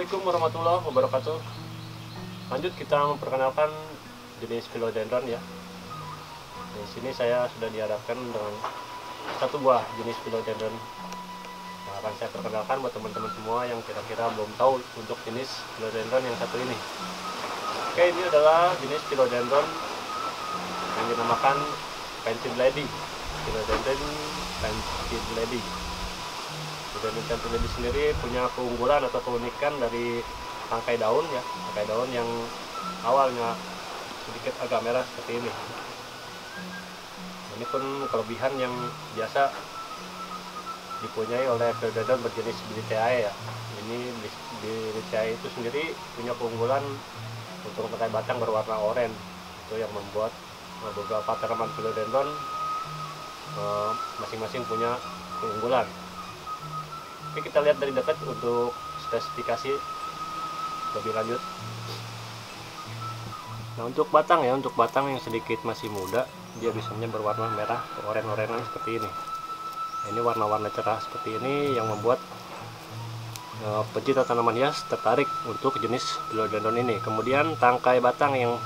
Assalamualaikum warahmatullahi wabarakatuh. Lanjut kita memperkenalkan jenis philodendron ya. Di sini saya sudah dihadapkan dengan satu buah jenis philodendron yang akan saya perkenalkan buat teman-teman semua yang kira-kira belum tahu untuk jenis philodendron yang satu ini. Oke, ini adalah jenis philodendron yang dinamakan painted lady. Philodendron painted lady. Philodendron painted lady sendiri punya keunggulan atau keunikan dari tangkai daun ya, tangkai daun yang awalnya sedikit agak merah seperti ini. Ini pun kelebihan yang biasa dipunyai oleh philodendron berjenis Bilithiae ya. Ini Bilithiae itu sendiri punya keunggulan untuk tangkai batang berwarna oranye. Itu yang membuat beberapa tanaman philodendron masing-masing punya keunggulan. Oke, kita lihat dari dekat untuk spesifikasi lebih lanjut. Nah, untuk batang ya, untuk batang yang sedikit masih muda, dia biasanya berwarna merah ke oranye-oranye seperti ini. Nah, ini warna-warna cerah seperti ini yang membuat pecinta tanaman hias tertarik untuk jenis philodendron ini. Kemudian tangkai batang yang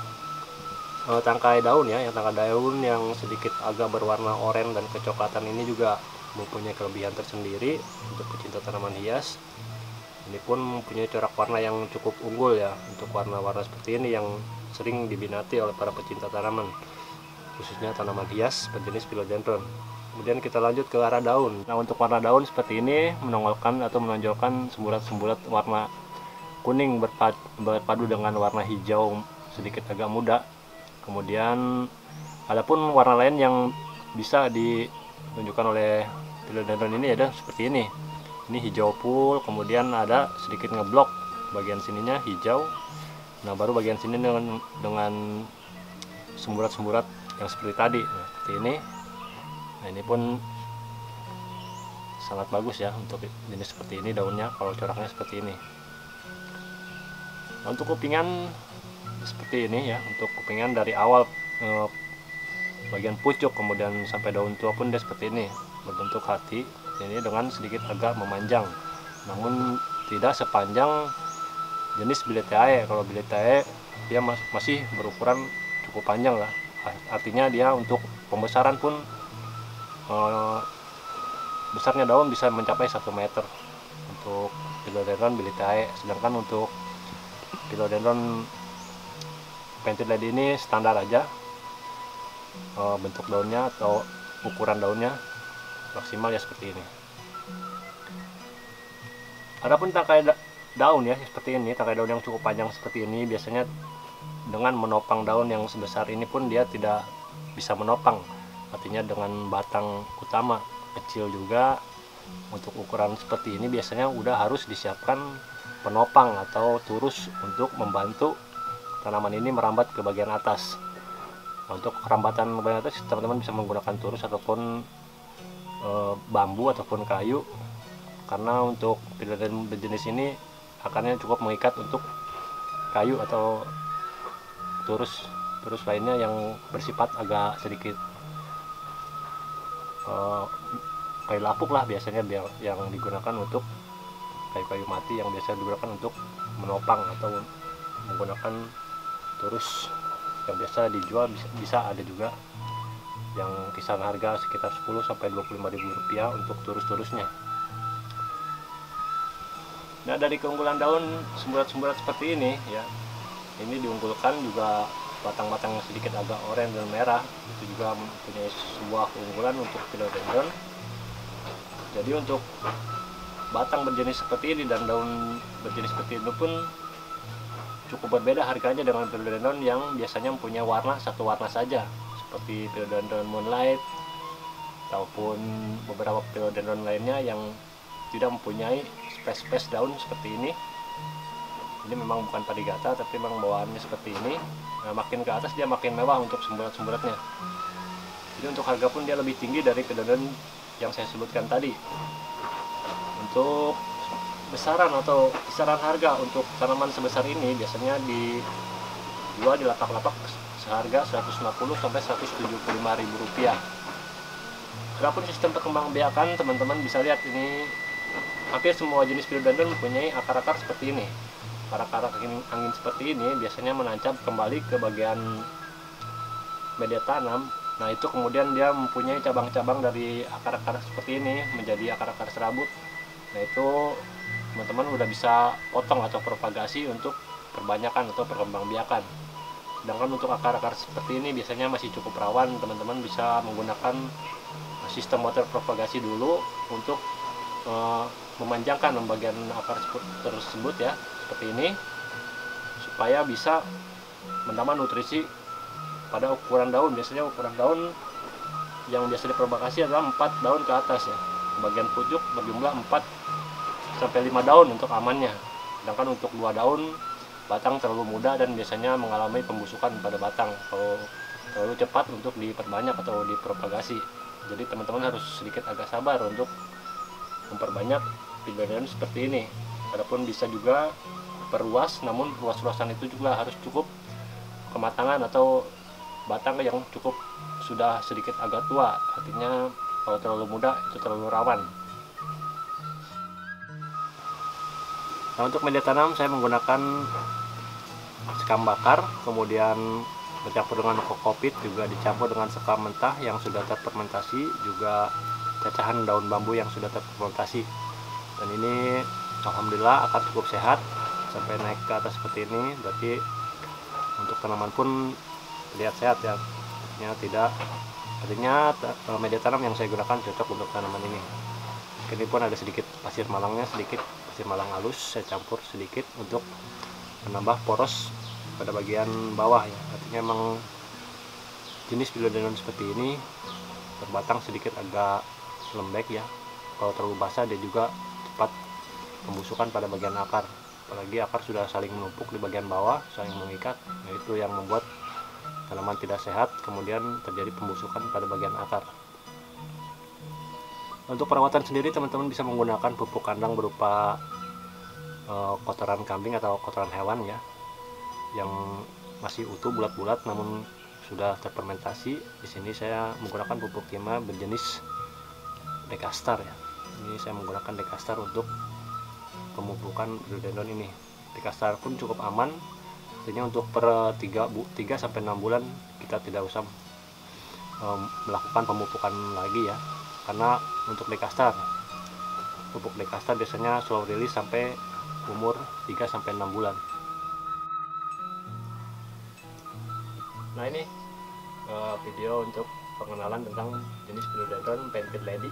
tangkai daun ya, yang tangkai daun yang sedikit agak berwarna oranye dan kecoklatan ini juga mempunyai kelebihan tersendiri untuk pecinta tanaman hias. Ini pun mempunyai corak warna yang cukup unggul ya, untuk warna-warna seperti ini yang sering diminati oleh para pecinta tanaman, khususnya tanaman hias berjenis philodendron. Kemudian kita lanjut ke arah daun. Nah, untuk warna daun seperti ini menongolkan atau menonjolkan semburat-semburat warna kuning berpadu dengan warna hijau sedikit agak muda. Kemudian adapun warna lain yang bisa ditunjukkan oleh philodendron ini ada seperti ini. Ini hijau full, kemudian ada sedikit ngeblok bagian sininya hijau. Nah, baru bagian sini dengan semburat-semburat yang seperti tadi. Nah, seperti ini. Nah, ini pun sangat bagus ya untuk jenis seperti ini daunnya kalau coraknya seperti ini. Nah, untuk kupingan seperti ini ya, untuk kupingan dari awal bagian pucuk kemudian sampai daun tua pun dia seperti ini, berbentuk hati. Ini dengan sedikit agak memanjang, namun tidak sepanjang jenis Bilithiae. Kalau Bilithiae dia masih berukuran cukup panjang lah, artinya dia untuk pembesaran pun besarnya daun bisa mencapai 1 meter untuk philodendron Bilithiae. Sedangkan untuk philodendron painted lady ini standar aja, bentuk daunnya atau ukuran daunnya maksimal ya seperti ini. Adapun tangkai daun ya seperti ini, tangkai daun yang cukup panjang seperti ini biasanya dengan menopang daun yang sebesar ini pun dia tidak bisa menopang, artinya dengan batang utama kecil juga. Untuk ukuran seperti ini biasanya udah harus disiapkan penopang atau turus untuk membantu tanaman ini merambat ke bagian atas. Untuk kerambatan ke bagian atas teman-teman bisa menggunakan turus ataupun bambu ataupun kayu, karena untuk philodendron berjenis ini akarnya cukup mengikat untuk kayu atau turus lainnya yang bersifat agak sedikit kayu lapuk lah biasanya, yang digunakan untuk kayu-kayu mati yang biasa digunakan untuk menopang atau menggunakan turus yang biasa dijual. Bisa ada juga yang kisaran harga sekitar 10-25 ribu rupiah untuk turus-turusnya. Nah, dari keunggulan daun semburat-semburat seperti ini ya, ini diunggulkan juga batang-batang sedikit agak oranye dan merah, itu juga mempunyai sebuah keunggulan untuk philodendron. Jadi untuk batang berjenis seperti ini dan daun berjenis seperti ini pun cukup berbeda harganya dengan philodendron yang biasanya mempunyai satu warna saja, seperti philodendron moonlight ataupun beberapa philodendron lainnya yang tidak mempunyai spes daun seperti ini. Ini memang bukan padigata tapi memang bawaannya seperti ini. Nah, makin ke atas dia makin mewah untuk semburat-semburatnya. Jadi untuk harga pun dia lebih tinggi dari philodendron yang saya sebutkan tadi. Untuk besaran atau kisaran harga untuk tanaman sebesar ini biasanya dijual di lapak-lapak seharga 150-175 ribu rupiah. Adapun sistem perkembangbiakan teman-teman bisa lihat ini hampir semua jenis philodendron mempunyai akar-akar seperti ini. akar-akar angin seperti ini biasanya menancap kembali ke bagian media tanam. Nah itu kemudian dia mempunyai cabang-cabang dari akar-akar seperti ini menjadi akar-akar serabut. Nah itu teman-teman udah bisa potong atau propagasi untuk perbanyakan atau perkembangbiakan. Sedangkan untuk akar-akar seperti ini biasanya masih cukup rawan, teman-teman bisa menggunakan sistem water propagasi dulu untuk memanjangkan bagian akar tersebut ya, seperti ini, supaya bisa menambah nutrisi pada ukuran daun. Biasanya ukuran daun yang biasa dipropagasi adalah 4 daun ke atas ya. Bagian pucuk berjumlah 4 sampai 5 daun untuk amannya. Sedangkan untuk 2 daun batang terlalu muda dan biasanya mengalami pembusukan pada batang kalau terlalu cepat untuk diperbanyak atau dipropagasi. Jadi teman-teman harus sedikit agak sabar untuk memperbanyak philodendron seperti ini. Adapun bisa juga perluas, namun luas-luasan itu juga harus cukup kematangan atau batang yang cukup sudah sedikit agak tua. Artinya kalau terlalu muda itu terlalu rawan. Nah untuk media tanam saya menggunakan sekam bakar, kemudian bercampur dengan kokopit, juga dicampur dengan sekam mentah yang sudah terfermentasi, juga cacahan daun bambu yang sudah terfermentasi. Dan ini alhamdulillah akar cukup sehat sampai naik ke atas seperti ini. Berarti untuk tanaman pun terlihat sehat ya. Artinya media tanam yang saya gunakan cocok untuk tanaman ini. Ini pun ada sedikit pasir malangnya, sedikit pasir malang halus saya campur sedikit untuk menambah poros pada bagian bawah ya. Artinya memang jenis philodendron seperti ini berbatang sedikit agak lembek ya. Kalau terlalu basah dia juga cepat pembusukan pada bagian akar. Apalagi akar sudah saling menumpuk di bagian bawah, saling mengikat. Nah, itu yang membuat tanaman tidak sehat, kemudian terjadi pembusukan pada bagian akar. Untuk perawatan sendiri teman-teman bisa menggunakan pupuk kandang berupa kotoran kambing atau kotoran hewan ya, yang masih utuh bulat-bulat namun sudah terfermentasi. Di sini saya menggunakan pupuk kimia berjenis Dekastar ya. Ini saya menggunakan Dekastar untuk pemupukan philodendron ini. Dekastar pun cukup aman. Artinya untuk per 3 sampai 6 bulan kita tidak usah melakukan pemupukan lagi ya. Karena untuk Dekastar, pupuk Dekastar biasanya slow release sampai umur 3 sampai 6 bulan. Nah ini video untuk pengenalan tentang jenis philodendron Painted Lady.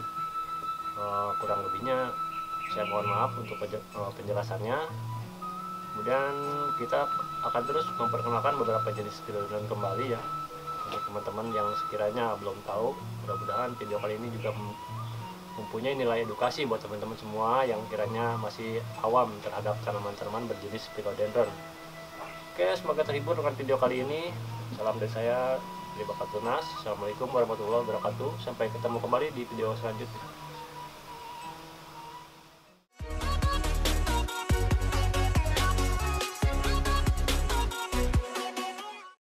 Kurang lebihnya saya mohon maaf untuk penjelasannya. Kemudian kita akan terus memperkenalkan beberapa jenis philodendron kembali ya, untuk teman-teman yang sekiranya belum tahu. Mudah-mudahan video kali ini juga mempunyai nilai edukasi buat teman-teman semua yang kiranya masih awam terhadap tanaman-tanaman berjenis philodendron. Oke, semoga terhibur dengan video kali ini. Salam dari saya, dari Bakat Tunas. Assalamualaikum warahmatullahi wabarakatuh. Sampai ketemu kembali di video selanjutnya.